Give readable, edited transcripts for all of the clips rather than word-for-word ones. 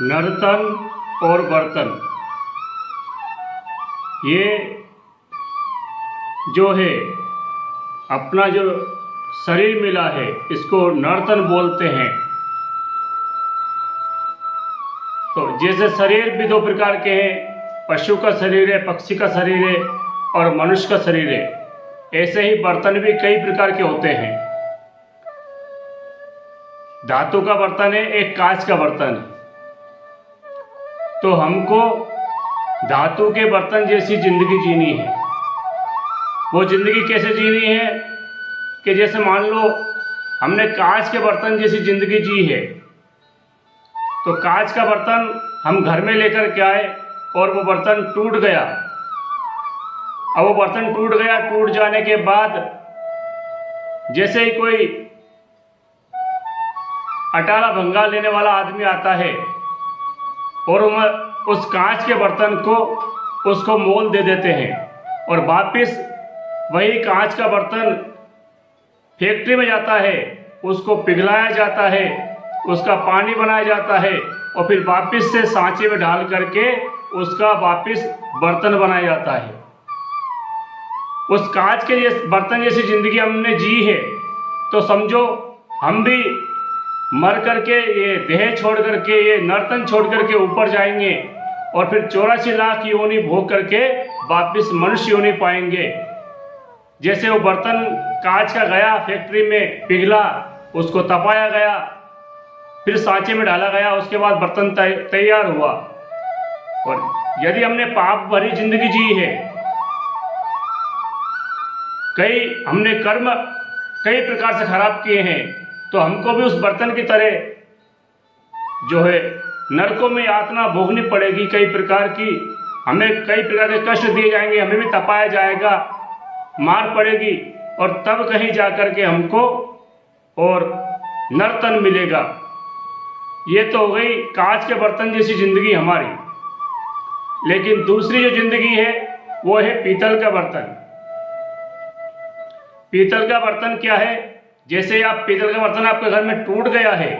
नर्तन और बर्तन, ये जो है अपना जो शरीर मिला है इसको नर्तन बोलते हैं। तो जैसे शरीर भी दो प्रकार के हैं, पशु का शरीर है, पक्षी का शरीर है और मनुष्य का शरीर है, ऐसे ही बर्तन भी कई प्रकार के होते हैं। धातु का बर्तन है, एक कांच का बर्तन है। तो हमको धातु के बर्तन जैसी जिंदगी जीनी है। वो जिंदगी कैसे जीनी है कि जैसे मान लो हमने कांच के बर्तन जैसी जिंदगी जी है, तो कांच का बर्तन हम घर में लेकर के आए और वो बर्तन टूट गया। अब वो बर्तन टूट गया, टूट जाने के बाद जैसे ही कोई अटाला भंगा लेने वाला आदमी आता है और उस कांच के बर्तन को उसको मोल दे देते हैं और वापस वही कांच का बर्तन फैक्ट्री में जाता है, उसको पिघलाया जाता है, उसका पानी बनाया जाता है और फिर वापस से सांचे में डाल करके उसका वापस बर्तन बनाया जाता है। उस कांच के बर्तन जैसी जिंदगी हमने जी है, तो समझो हम भी मर करके ये देह छोड़ करके, ये नर्तन छोड़ करके ऊपर जाएंगे और फिर 84 लाख योनि भोग करके वापस मनुष्य योनि पाएंगे। जैसे वो बर्तन कांच का गया, फैक्ट्री में पिघला, उसको तपाया गया, फिर सांचे में डाला गया, उसके बाद बर्तन तैयार हुआ। और यदि हमने पाप भरी जिंदगी जी है, हमने कर्म कई प्रकार से खराब किए हैं, तो हमको भी उस बर्तन की तरह जो है नरकों में यातना भोगनी पड़ेगी। कई प्रकार की हमें कई प्रकार के कष्ट दिए जाएंगे, हमें भी तपाया जाएगा, मार पड़ेगी और तब कहीं जाकर के हमको और नर्तन मिलेगा। ये तो हो गई कांच के बर्तन जैसी जिंदगी हमारी। लेकिन दूसरी जो जिंदगी है वो है पीतल का बर्तन। पीतल का बर्तन क्या है? जैसे आप पीतल का बर्तन आपके घर में टूट गया है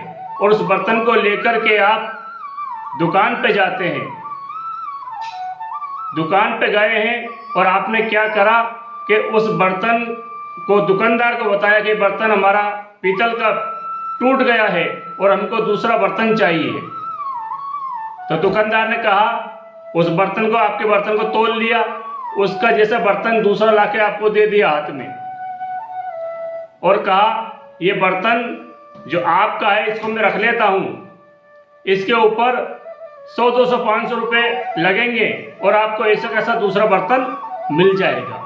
और उस बर्तन को लेकर के आप दुकान पे जाते हैं, दुकान पे गए हैं और आपने क्या करा कि उस बर्तन को दुकानदार को बताया कि बर्तन हमारा पीतल का टूट गया है और हमको दूसरा बर्तन चाहिए। तो दुकानदार ने कहा, उस बर्तन को, आपके बर्तन को तोल लिया, उसका जैसा बर्तन दूसरा लाके आपको दे दिया हाथ में और कहा ये बर्तन जो आपका है इसको मैं रख लेता हूं, इसके ऊपर 100, 200, 500 रुपए लगेंगे और आपको ऐसा कैसा दूसरा बर्तन मिल जाएगा।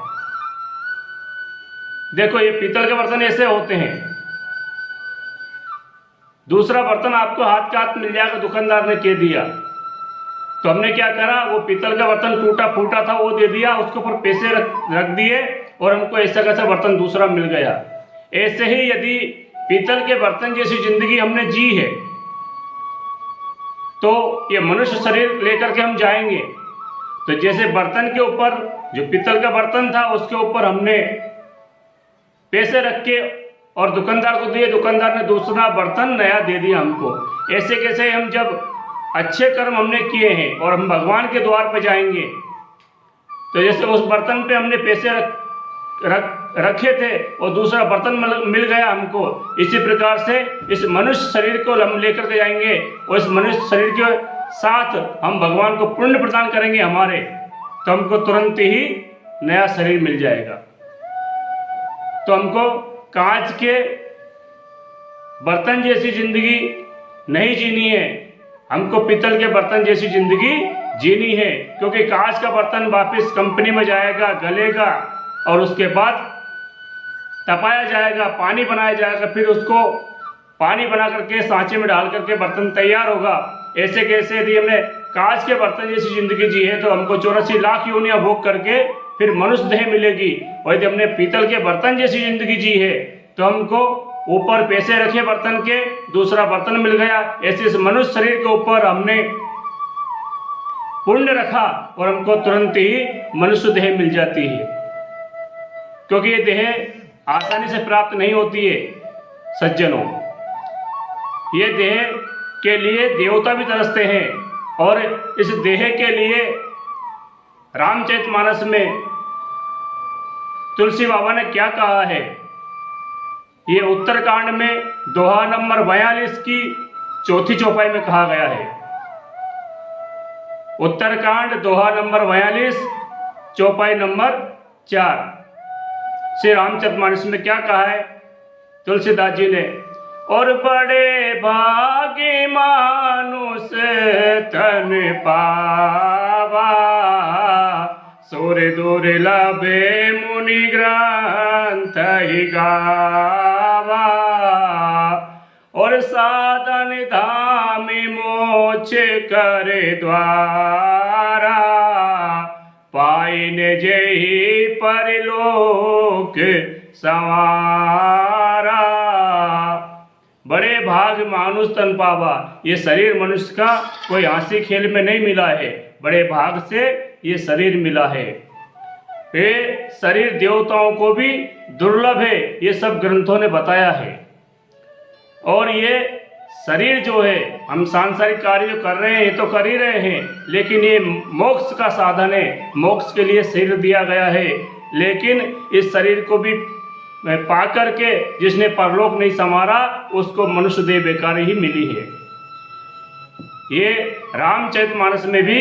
देखो ये पीतल के बर्तन ऐसे होते हैं, दूसरा बर्तन आपको हाथ का हाथ मिल जाएगा, दुकानदार ने कह दिया। तो हमने क्या करा, वो पीतल का बर्तन टूटा फूटा था वो दे दिया, उसके ऊपर पैसे रख दिए और हमको ऐसा कैसा बर्तन दूसरा मिल गया। ऐसे ही यदि पीतल के बर्तन जैसी जिंदगी हमने जी है, तो ये मनुष्य शरीर लेकर के हम जाएंगे। तो जैसे बर्तन के ऊपर, जो पीतल का बर्तन था उसके ऊपर हमने पैसे रख के और दुकानदार को दिए, दुकानदार ने दूसरा बर्तन नया दे दिया हमको। ऐसे कैसे हम जब अच्छे कर्म हमने किए हैं और हम भगवान के द्वार पर जाएंगे, तो जैसे उस बर्तन पे हमने पैसे रखे थे और दूसरा बर्तन मिल गया हमको, इसी प्रकार से इस मनुष्य शरीर को हम लेकर के जाएंगे और इस मनुष्य शरीर के साथ हम भगवान को पुण्य प्रदान करेंगे हमारे, तो हमको तुरंत ही नया शरीर मिल जाएगा। तो हमको कांच के बर्तन जैसी जिंदगी नहीं जीनी है, हमको पीतल के बर्तन जैसी जिंदगी जीनी है। क्योंकि कांच का बर्तन वापस कंपनी में जाएगा, गलेगा और उसके बाद तपाया जाएगा, पानी बनाया जाएगा, फिर उसको पानी बना करके सांचे में डाल करके बर्तन तैयार होगा। ऐसे कैसे यदि हमने कांच के बर्तन जैसी जिंदगी जी है तो हमको 84 लाख योनियां भोग करके फिर मनुष्य देह मिलेगी। और यदि हमने पीतल के बर्तन जैसी जिंदगी जी है तो हमको ऊपर पैसे रखे बर्तन के, दूसरा बर्तन मिल गया। ऐसे इस मनुष्य शरीर के ऊपर हमने पुण्य रखा और हमको तुरंत ही मनुष्य देह मिल जाती है। क्योंकि ये देह आसानी से प्राप्त नहीं होती है सज्जनों। ये देह के लिए देवता भी तरसते हैं, और इस देह के लिए रामचरितमानस में तुलसी बाबा ने क्या कहा है, ये उत्तरकांड में दोहा नंबर 42 की चौथी चौपाई में कहा गया है। उत्तरकांड दोहा नंबर 42 चौपाई नंबर 4 श्री रामचरितमानस में क्या कहा है तुलसीदास जी ने, और बड़े भागी मानुष तन पावा, सुर दुर्लभे मुनि ग्रंथ ही गावा, और साधन धाम मोक्ष करे द्वारा, पाइन जेहि परलोक संवारा। बड़े भाग मानुष तन पावा, ये शरीर मनुष्य का कोई हंसी खेल में नहीं मिला है, बड़े भाग से ये शरीर मिला है। ये शरीर देवताओं को भी दुर्लभ है, ये सब ग्रंथों ने बताया है। और ये शरीर जो है, हम सांसारिक कार्य जो कर रहे हैं ये तो कर ही रहे हैं, लेकिन ये मोक्ष का साधन है, मोक्ष के लिए शरीर दिया गया है। लेकिन इस शरीर को भी पा करके जिसने परलोक नहीं संवारा, उसको मनुष्य देह बेकार ही मिली है। ये रामचरितमानस में भी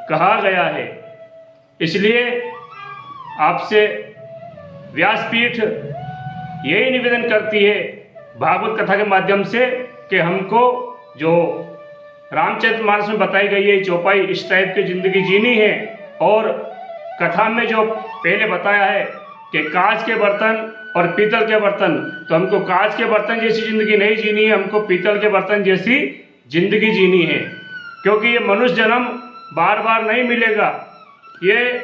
कहा गया है। इसलिए आपसे व्यासपीठ यही निवेदन करती है भागवत कथा के माध्यम से कि हमको जो रामचरितमानस में बताई गई है चौपाई, इस टाइप की जिंदगी जीनी है। और कथा में जो पहले बताया है कि कांच के बर्तन और पीतल के बर्तन, तो हमको कांच के बर्तन जैसी जिंदगी नहीं जीनी है, हमको पीतल के बर्तन जैसी जिंदगी जीनी है, क्योंकि ये मनुष्य जन्म बार बार नहीं मिलेगा। ये